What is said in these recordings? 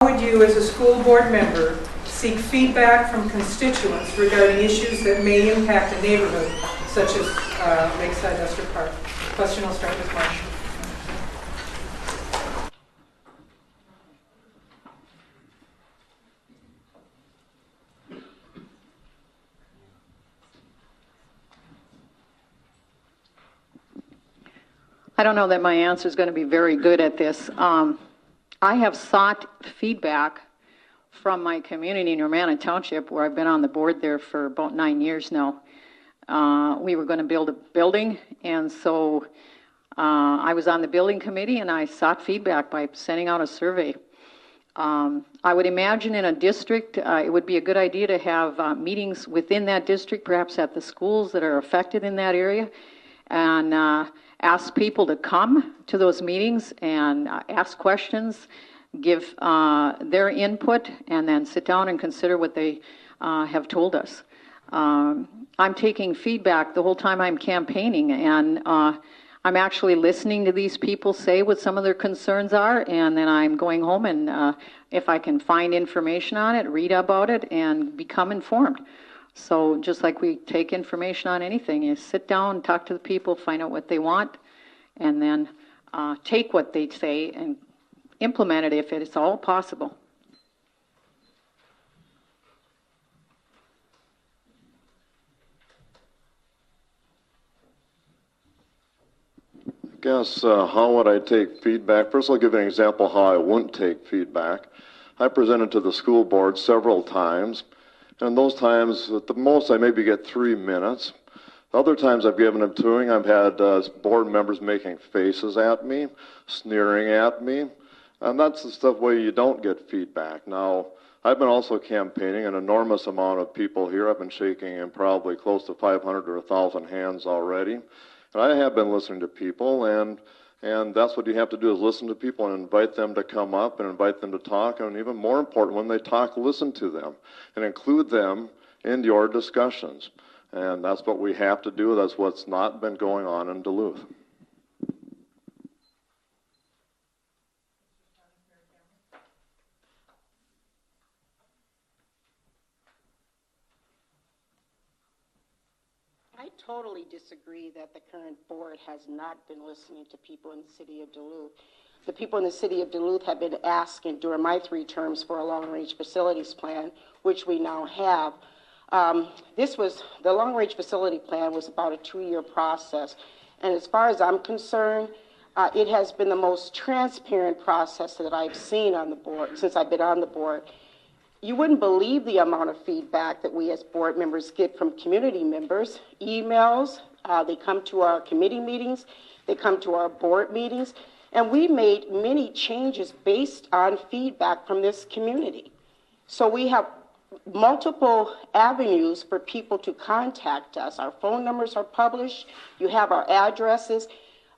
Would you, as a school board member, seek feedback from constituents regarding issues that may impact a neighborhood, such as Lakeside Esther Park? Question will start with Marcia. I don't know that my answer is going to be very good at this. I have sought feedback from my community in Romana Township, where I've been on the board there for about 9 years now. We were going to build a building, and so I was on the building committee, and I sought feedback by sending out a survey. I would imagine in a district, it would be a good idea to have meetings within that district, perhaps at the schools that are affected in that area, and ask people to come to those meetings and ask questions, give their input, and then sit down and consider what they have told us. I'm taking feedback the whole time I'm campaigning, and I'm actually listening to these people say what some of their concerns are, and then I'm going home and if I can find information on it, read about it, and become informed. So just like we take information on anything, you sit down, talk to the people, find out what they want, and then take what they say and implement it if it's all possible. I guess how would I take feedback? First, I'll give an example how I wouldn't take feedback. I presented to the school board several times, and those times, at the most, I maybe get 3 minutes. Other times I've given them to, I've had board members making faces at me, sneering at me, and that's the stuff where you don't get feedback. Now, I've been also campaigning an enormous amount of people here. I've been shaking in probably close to 500 or 1,000 hands already, and I have been listening to people, and that's what you have to do, is listen to people and invite them to come up and invite them to talk, and even more important, when they talk, listen to them and include them in your discussions. And that's what we have to do. That's what's not been going on in Duluth. I totally disagree that the current board has not been listening to people in the city of Duluth. The people in the city of Duluth have been asking during my 3 terms for a long-range facilities plan, which we now have. The long-range facility plan was about a 2-year process. And as far as I'm concerned, it has been the most transparent process that I've seen on the board since I've been on the board. You wouldn't believe the amount of feedback that we as board members get from community members, emails, they come to our committee meetings, they come to our board meetings, and we made many changes based on feedback from this community. So we have multiple avenues for people to contact us. Our phone numbers are published, you have our addresses,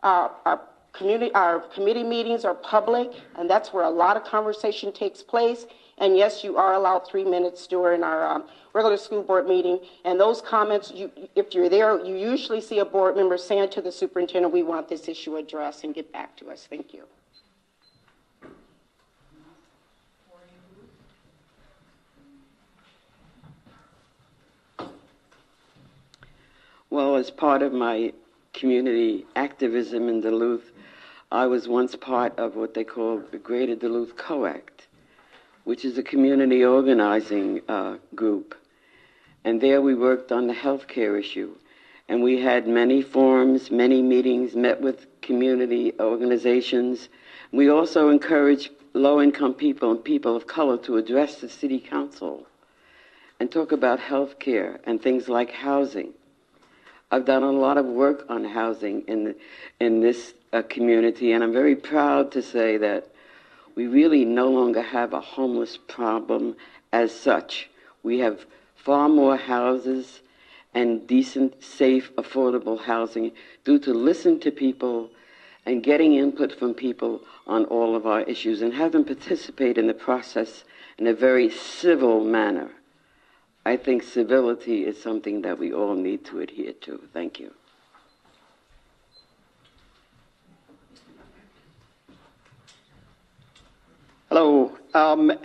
our committee meetings are public, and that's where a lot of conversation takes place. And yes, you are allowed 3 minutes during our regular school board meeting. And those comments, if you're there, you usually see a board member saying to the superintendent, we want this issue addressed, and get back to us. Thank you. Well, as part of my community activism in Duluth, I was once part of what they call the Greater Duluth Co-Act, which is a community organizing group. And there we worked on the healthcare issue. And we had many forums, many meetings, met with community organizations. We also encouraged low-income people and people of color to address the city council and talk about healthcare and things like housing. I've done a lot of work on housing in this community, and I'm very proud to say that we really no longer have a homeless problem as such. We have far more houses and decent, safe, affordable housing due to listening to people and getting input from people on all of our issues and have them participate in the process in a very civil manner. I think civility is something that we all need to adhere to. Thank you. Hello.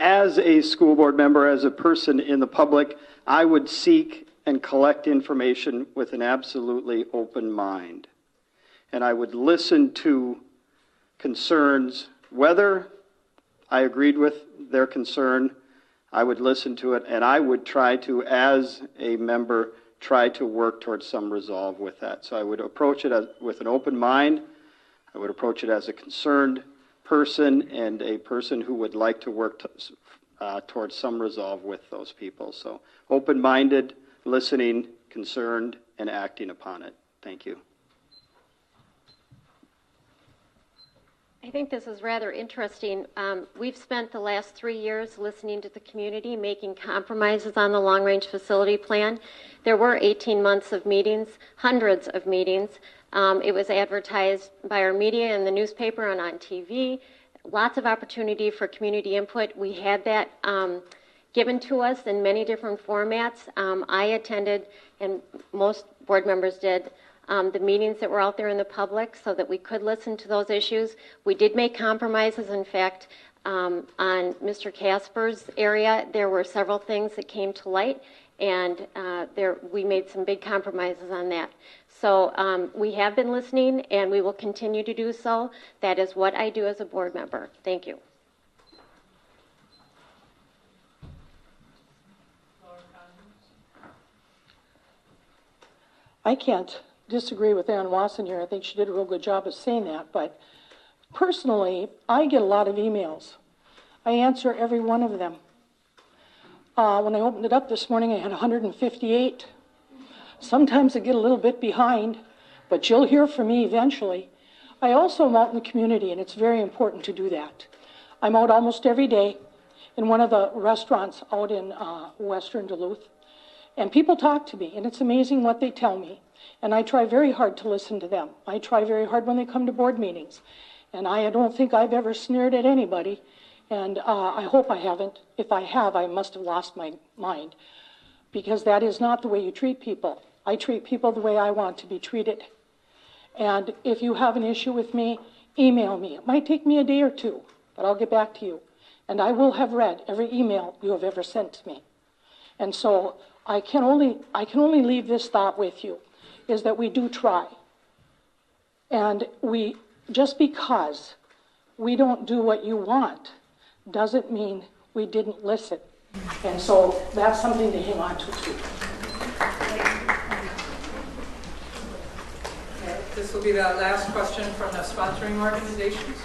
As a school board member, as a person in the public, I would seek and collect information with an absolutely open mind. And I would listen to concerns, whether I agreed with their concern, I would listen to it, and I would try to, as a member, try to work towards some resolve with that. So I would approach it with an open mind. I would approach it as a concerned person and a person who would like to work towards some resolve with those people. So open-minded, listening, concerned, and acting upon it. Thank you. I think this is rather interesting. We've spent the last 3 years listening to the community, making compromises on the long-range facility plan. There were 18 months of meetings, hundreds of meetings. It was advertised by our media in the newspaper and on TV. Lots of opportunity for community input. We had that given to us in many different formats. I attended, and most board members did, the meetings that were out there in the public so that we could listen to those issues. We did make compromises. In fact, on Mr. Casper's area, there were several things that came to light, and we made some big compromises on that. So we have been listening, and we will continue to do so. That is what I do as a board member. Thank you. I can't disagree with Ann Wasson here. I think she did a real good job of saying that. But personally, I get a lot of emails. I answer every one of them. When I opened it up this morning, I had 158. Sometimes I get a little bit behind, but you'll hear from me eventually. I also am out in the community, and it's very important to do that. I'm out almost every day in one of the restaurants out in western Duluth, and people talk to me, and it's amazing what they tell me. And I try very hard to listen to them. I try very hard when they come to board meetings. And I don't think I've ever sneered at anybody. And I hope I haven't. If I have, I must have lost my mind. Because that is not the way you treat people. I treat people the way I want to be treated. And if you have an issue with me, email me. It might take me a day or two, but I'll get back to you. And I will have read every email you have ever sent to me. And so I can only leave this thought with you, is that we do try. And just because we don't do what you want doesn't mean we didn't listen. And so that's something to hang on to too. This will be the last question from the sponsoring organizations.